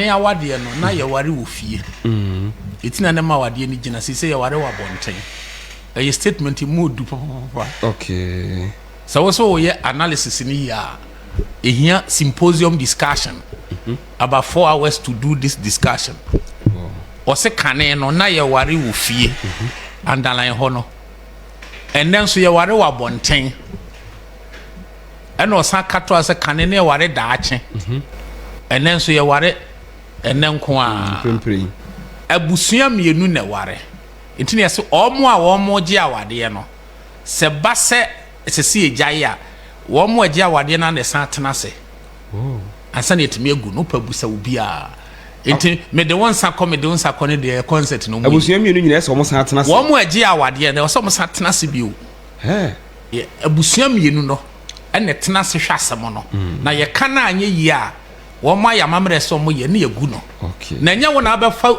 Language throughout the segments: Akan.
ya wade no na ye ware wo fie etina na ma wade ni gina se ye ware wa bonten a statement mu du papa okay so ye analysis ni ya ehia symposium discussion about 4 hours to do this discussion o se kane no na ye ware wo fie underline ho no and then so ye ware wa bonten and o san kato ase kane ne ware daache and then so ye ware enen ko a prempren abusua mienu na ware ntini ase omo a omo gi awade no se ba se sesi ejaye a omo agi awade na na san tena se ansa na etimi egu no pabusa obi a enti me de won sa come de won sa kone de concert no abusua mienu nyina se omo san tena se omo agi awade na omo san tena se bi o abusua mienu no ene tena se hwasem no na ye kana anye yi a woma ya mamre so mo ye na yegu no okay na nya wona abefa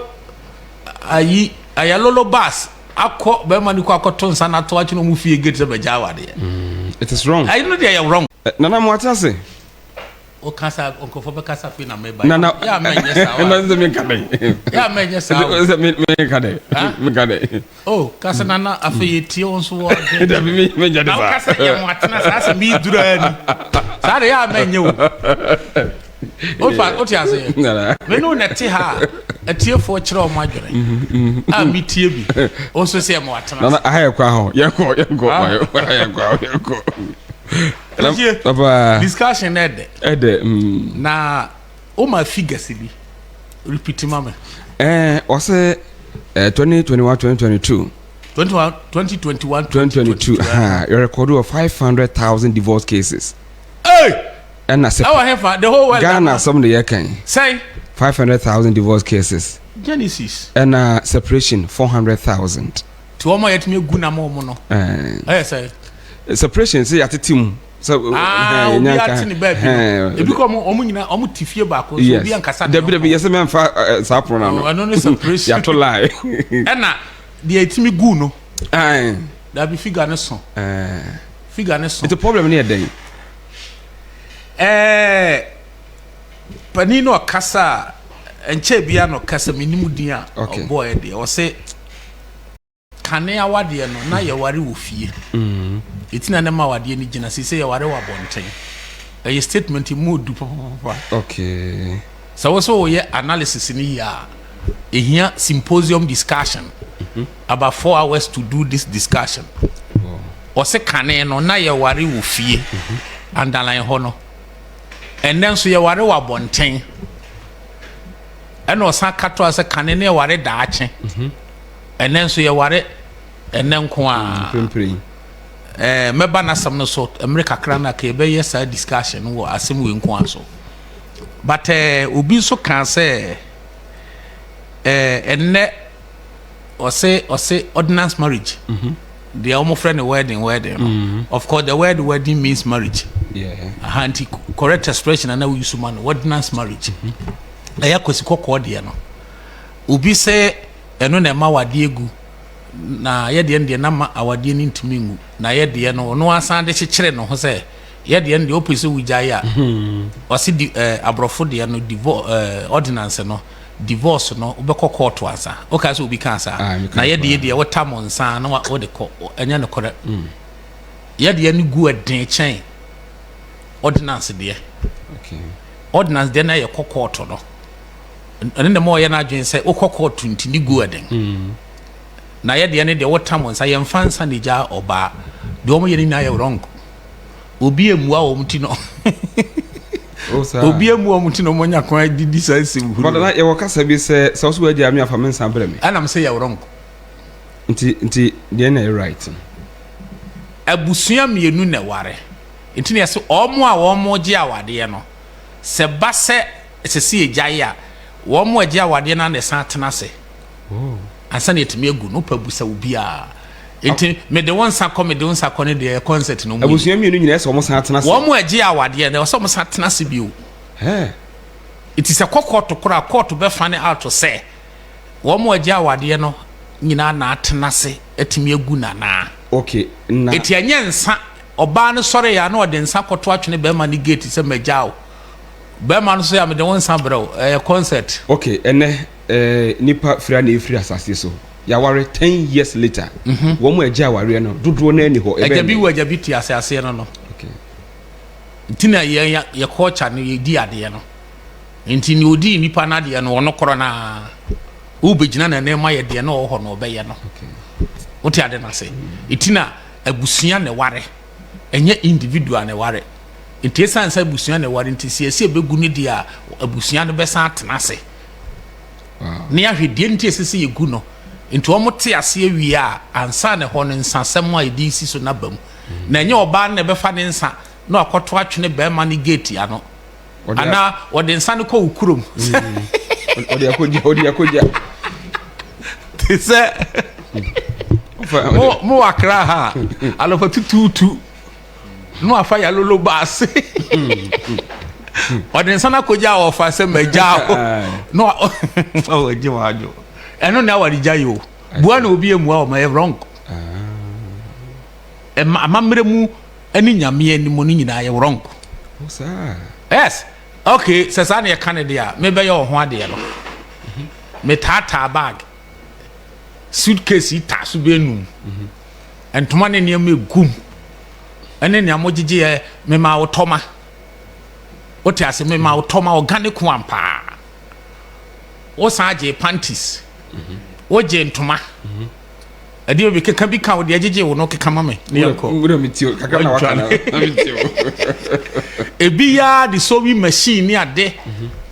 ayi ayalolo bus akọ be mani ko akoto nsa na to achi no mu fie gate be jawade it is wrong I know they are wrong nana mo atase o kasa onko fo be kasa fi na me ba nana ya menye sawa na ze me kade ya menye sawa ze me kade oh kasa nana afi tie onso wo da bi me jade sa kasa ya mo atena sa se mi durani sa de ya menye o o ti ase me no neti ha atiefo kire o madwere a mi tie bi o so se mo atena na aye kwa ho ye ko papa discussion ede na o ma figures bi repeat mama o se 2021 2022 2022 you recorded of 500,000 divorce cases and the whole world Ghana some the year can say 500,000 divorce cases Genesis and separation 400,000 to omo yet me gu na mo no say separation say at team so we are tin baby e bi ko omo nyina omo tifie ba ko so bi ankasa de yes me fa sapro na no no separation ya to lie na de etimi gu no da bi figure ne so it's a problem near day panino kasa enche bia no kasa minimu din a boy de o se kane awade no na ye ware wo fie etina na ma wade ni gina se ye ware wa bonten a statement mu du papa okay so ye analysis ni ya ehia symposium discussion about 4 hours to do this discussion o se kane no na ye ware wo fie underline ho no and then so ye ware wa bonten and o san kato ase kane ne ware daache and then so ye ware enen ko a prempren meba na sam no so America kra na ka be yes discussion wo asem we nko aso but obi so kan say enne o say ordinance marriage they are friend wedding of course the word wedding means marriage anti correct expression and we use man ordinance marriage aya kosi kokko de no obi say eno na ma wade egu na ye de na ma awade ni ntimi ngu na ye de no no asan de kyekere no ho say ye de de opese wujaya o si abrofo de no divorce ordinance no divorce no obekọ court asa o ka so obi kan sa na ye de wotamon san na wo de ko enya ne kore ye de ni gu eden chen ordinance de ordinance de na ye court no ene mo ye na adwen say o court ntini gu eden na ye de ne de wotamon sa ye mfansa ne ja oba de omo ye ni na ye wrong obi emua o mti no obi emu omuti no monya kwa didi sanse huru but na ye wokasa bi se so so adi ami afa men san breme anam say ye wrong nti de na right abusua mienu na ware nti ne se omo a omo gi awade no se ba se sesi ejaye a omo agi awade na ne san tena se ansa na etimi egu no pabusa obi a enti me de won sa come de won sa kone de concert no mu abusua mienu nyina se omo san tena se omo agi awade na so omo san tena se bi o it is a court be fan out to say omo agi awade no nyina na atena se etimi egu na okay na eti anya nsa oba ne sore ya na ode nsa koto atwene be ma ni gate se magyaw Beman say I'm the one sambro concert. Okay, ene nipa fira na efiri asase so. Ya ware 10 years later. Wo mu agya ware no dodo na ani ho ebe. Agya bi wo agya bi ti asase no no. Okay. Ntina ye culture no ye di ade no. Nti ni odi nipa na ade no ono koro na wo begina na na ma ye de no ho no obeye no. Okay. Wote ade na say. Itina abusua ne ware. Enye individual ne ware. Nti esansa abusua ne ware nti siese begu ne dia abusua no besa atena se. Wow. Ne ahwedie nti esese yegu no. Nti omote ase awie a ansa ne ho no nsasem a edi si so na bam. Na enye oba na befa ne nsa na akoto atwene be ma ne gate ya no. Ana ode nsa ne ko ukurom. Ode akoja. Tise mo akra ha alofa tututu no afa ya lolo baase ode nsa na koja ofa se meja no oh jiwajo eno na wari jayo bua na obi emu a o ma wrong amamre mu ani nyame ani mo ni nyina ye wrong yes okay sesa na ye Canada me be ye ho ade no me tata bag suitcase ita so benu entoma ne ne me gum ene ne amogige ye me ma wotoma wote ase me ma wotoma organic one pa wo saje panties woje ntoma ade obi keka bi ka wo de agege wo no keka mame ne yanko ngura mitio kaka na waka na mitio ebi ya the sewing machine ni ade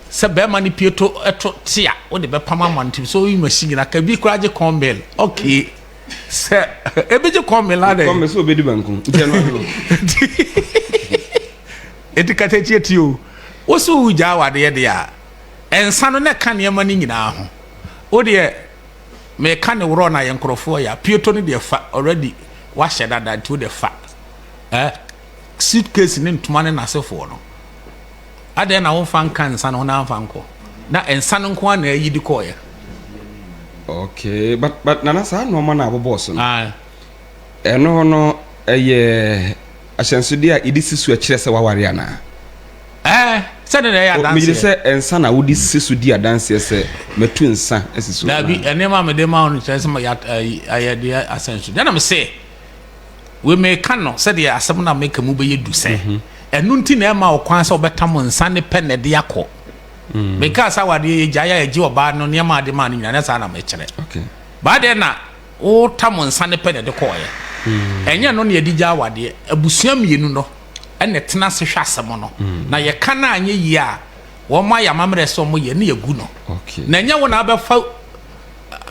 se be mani pieto eto tia wo de be pama mantim sewing machine na ka bi kuraje combel okay se ebeje combel ade come so be di banku ntia no ahlo etikate tietio wo so uja wade de ya ensa no ne ka ne mani nyina ho wo de me ka ne woro na ye nkrofo ya pieto ne de fa already wa sheda that to the fa suitcase ne ntuma ne nasefo no ade na wo fan kan sa no na fan ko na ensa no nko na yi di ko ya okay but nana sa no ma na boss no eno no eye ahyensode a idi sisu a kire se waware ana se ne ya dance me se ensa na wodi sisu di dance se metu ensa esisu da bi enema me de ma on kire se ma ya ayede ahyensode na me se we me kan no se de asem na make mu be yedu se enu nti na ma okwan se obetam nsa ne pe ne de akọ because awade ye jaya ye ji oba no ne ma de ma ni na sa na me kire okay ba de na o tam nsa ne pe ne de koye enye no ne ye di ja awade abusua mienu no ene tena se hwasem no na ye kana anye yi a wo ma ya mamre so mo ye ne ye gu no okay na enye wo na abefa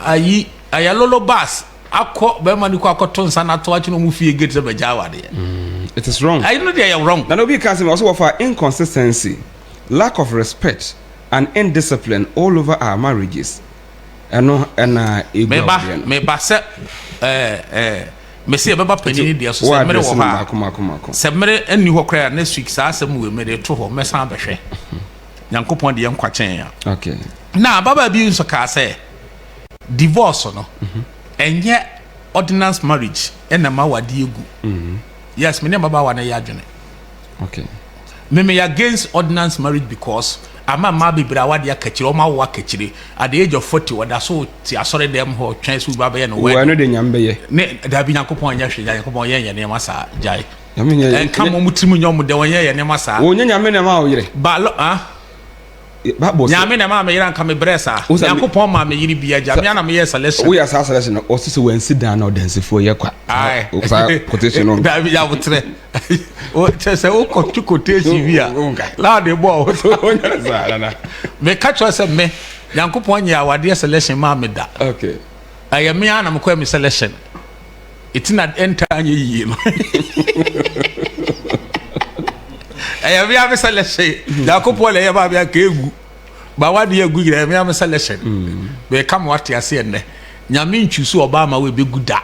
ayi ayalolo bus akọ be ma ni ko akoto nsa na to achi no mu fie gate be ja awade it is wrong I know they are wrong na no be can say also offer inconsistency, lack of respect and indiscipline all over our marriages and me ba se me se baba panini dia so se mere wo ha se mere ani ho kra next week sa asem we mere to ho me san behwe Nyankopon de yankwachen ya okay na baba bi nso ka say divorce no enye ordinance marriage enama wade egu yes me ne baba wa na ya adwene okay me against ordinance marriage because ama bibira wade akachire o ma wo akachire at the age of 40 wada so ti asore dem ho twen so baba ye no we no de nyambe ye ne da bi Nyankopon nya hwe Nyankopon ye ne masa jai en kam mo mutimu nyom de won ye ne masa wo nya nyame ne ma wo yire ba lo ba boss nyame ne ma me yira nka me bresa Nyankopon ma me yiri bia ja me na me ye selection wo ya selection no o sisi wansi dan na odansefo ye kwa o sa quotation no da bi ya wutre o chese o kotu quotation bia la de bo o nya za na me catch us me Nyankopon nya awade selection ma me da okay aye me ana me kwa me selection itina enter anye yi no aye me am selection Nyankopon le ye ba bia ka egu ba wade egu gira me am selection be kam wate ase ne nyame ntwusu oba ma we be guda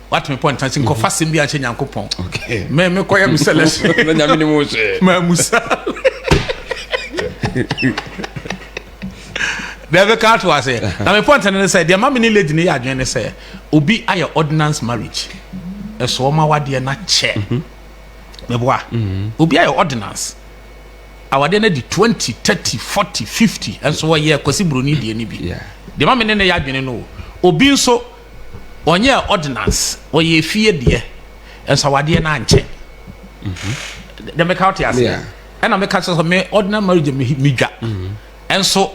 what me point answer ko fasim bia che Nyankopon okay me ko yam selection na nyame ni mo se ma musa Deve can't was say. Now my point and say, "Dear mammy, ni lady ni adwene say, obi aye ordinance marriage. E so ma wade na che. Me boa. Obi aye ordinance. awade na di 20 30 40 50 enso wo ye kwasi broni die ni bi de ma me ne ya adwene no obi nso onye ordinance wo ye fie de enso awade na anche de me count ya say and I make so me ordinary marriage me dwa enso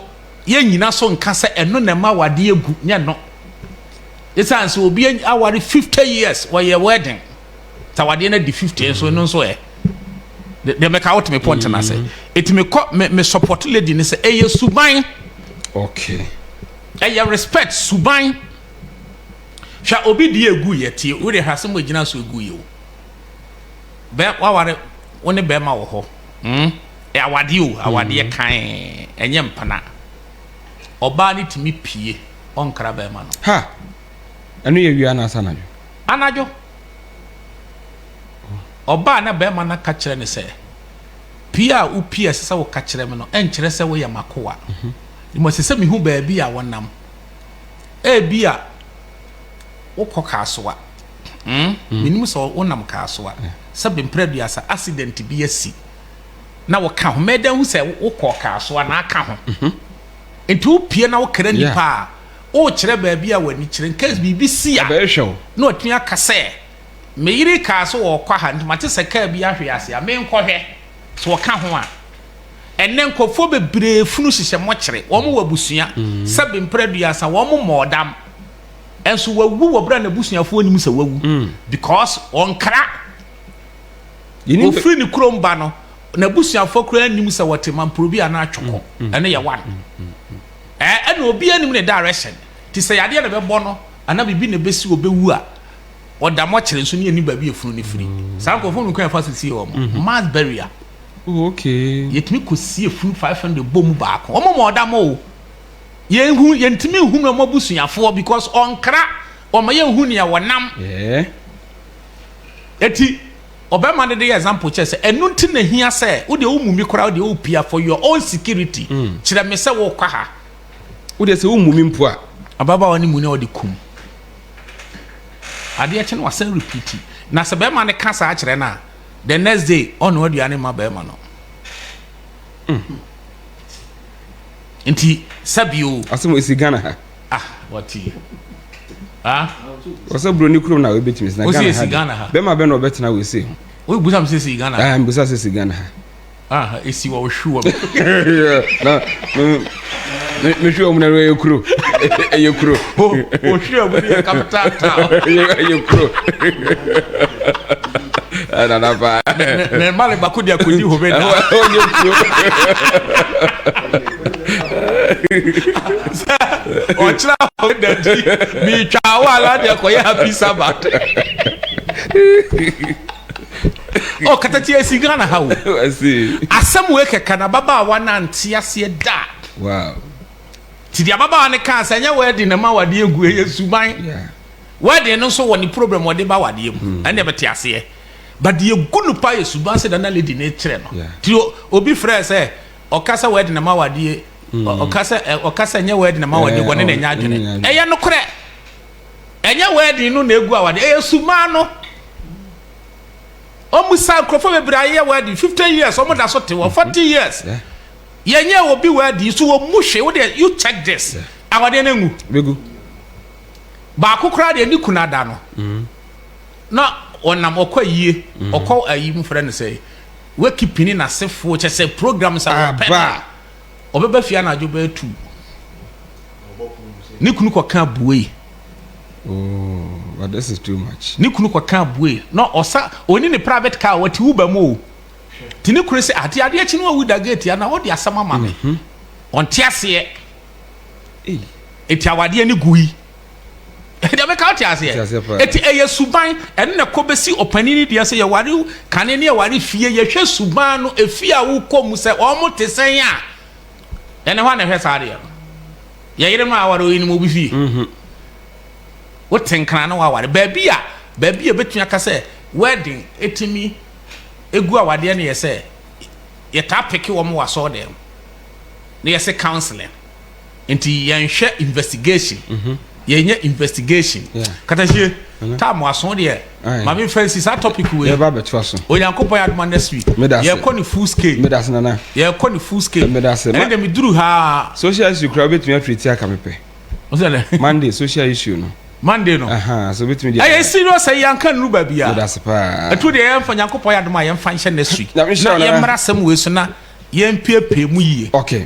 ye nyina so nka se eno na ma wade egu nye no yesa so obi aware 50 years wo ye wedding ta wade na di 50 enso no so de make out me point na say it me support lady ni say eye suban okay eye respect suban sha obi di egu ye tie wo de hase mo gina so egu ye o be waware woni be ma wo ho awade o awade kan enye mpana oba ni timi pie onkra be ma no ha anu ye wi ana sanajo anajo oba na be ma na ka kire ne se pia u pia sesa wo ka kire me no enkire se wo ya makoa mo sese mi hu ba bi a wonam e bia wo koka soa minim so wonam ka soa sabe mpreduasa accident bi asi na wo ka ho medan hu se wo koka soa na aka ho enti wo pie na wo kra nipa o kire ba bi a wani kire case bi si a na otun aka se me yiri ka so wo kwa ha ntimate se ka bi ahwe ase a me nkɔhwɛ so wo ka ho a enen kofo bebre funu hihye mo kire wo mo wabusua sabe mpreduasa wo mo modam enso wawu wo bra na busuafo anim se wawu because on kra o free ni kromba no na busuafo kra anim se wote probi ana atwoko ene ye one ene obi anim ne direction ti se yade na bebo no ana bibi na besi obewu a oda mo kire nso ne ani ba bi efunu ni free sanko fonu kwan fa sisi wo mass barrier okay yetimi ko sie funu 500 bomu ba ko mo oda mo yenhu yentimi hu no mo busuafo because onkra o ma yenhu ne ya wonam eti obema de example che se enu nti na hia se wo de wo mumi kora wo de wo pia for your own security kire me se wo kwa ha wo de se wo mumi mpo a ababa woni mu ne wo de kum ade eche no wasan repeat na se bema ne kasa a kire na the next day on wo duane ma bema no Inti sabio asemo isi Ghana ha wati wasa broni krom na we betimi na Ghana ha be ma be no betina we se we busa se si Ghana busa se si Ghana ha esi wo hwu na me hwu mu na we kuro e kuro o hwu mu ni capital town e kuro ana na ba me male bakudi akudi hobeda o chira hobeda ji mi twa wala de ko ya happy sabbath o katati esi Ghana ha wo asi asem we keka na baba wana ntia se da wow ti dia baba ne kan sanya wedding na ma wade egu yesuban wedding no so woni problem wode ba wade egu ande beti ase but the gunu pa yesuban se da na lady na kire no ti obi frɛ se okasa wedding na ma wade okasa nya wedding na ma wade egu ne nya adwene eye no kore enya wedding no na egu awade yesuban no omusa krofo bebraye wedding 50 years omo da so te 40 years yenye obi wedding so wo muhwe wo de you check this awade na ngu begu ba kokora de ni kunada no na onam okwaye okọ ayi mu frɛ no sɛ we keeping na sefo che sɛ programs are pɛ obeba fia na adwo ba tu ni kunu kwaka buwe but this is too much ni kunu kwaka buwe no osa oni ne private car wati uba mo tini kunu se ade echi no wu da gate ya na wo de asama ma me on tiase eti awade ni gui de be ka tiase eti eye suban ene na kobesi opanini dia se ye ware kane ne ye ware fie ye hwe suban no efia wo komu se o mo tesen a ene ho na hwe saade ye yire ma aware oyin mo bi fie wo tenkana na waware ba bia betua ka se wedding etimi egu awade ne ye se ye ta peke wo mo waso dem ne ye se counseling enti ye nhwe investigation yenye investigation katahie time waso de ma me fancy that topic we ye ba beto so onyankopon ya demand next week ye kɔ ne full scale me das nana ye kɔ ne full scale me das and dem duru ha social issue crowd betumi atreat aka mepe o say le Monday social issue no Monday no so betumi dia ay serious say yanka nu ba bia me das pa etu de ye mfa nyankopon ya demand ye mfa nhye next week na ye mra sem we so na ye mpie mu yie okay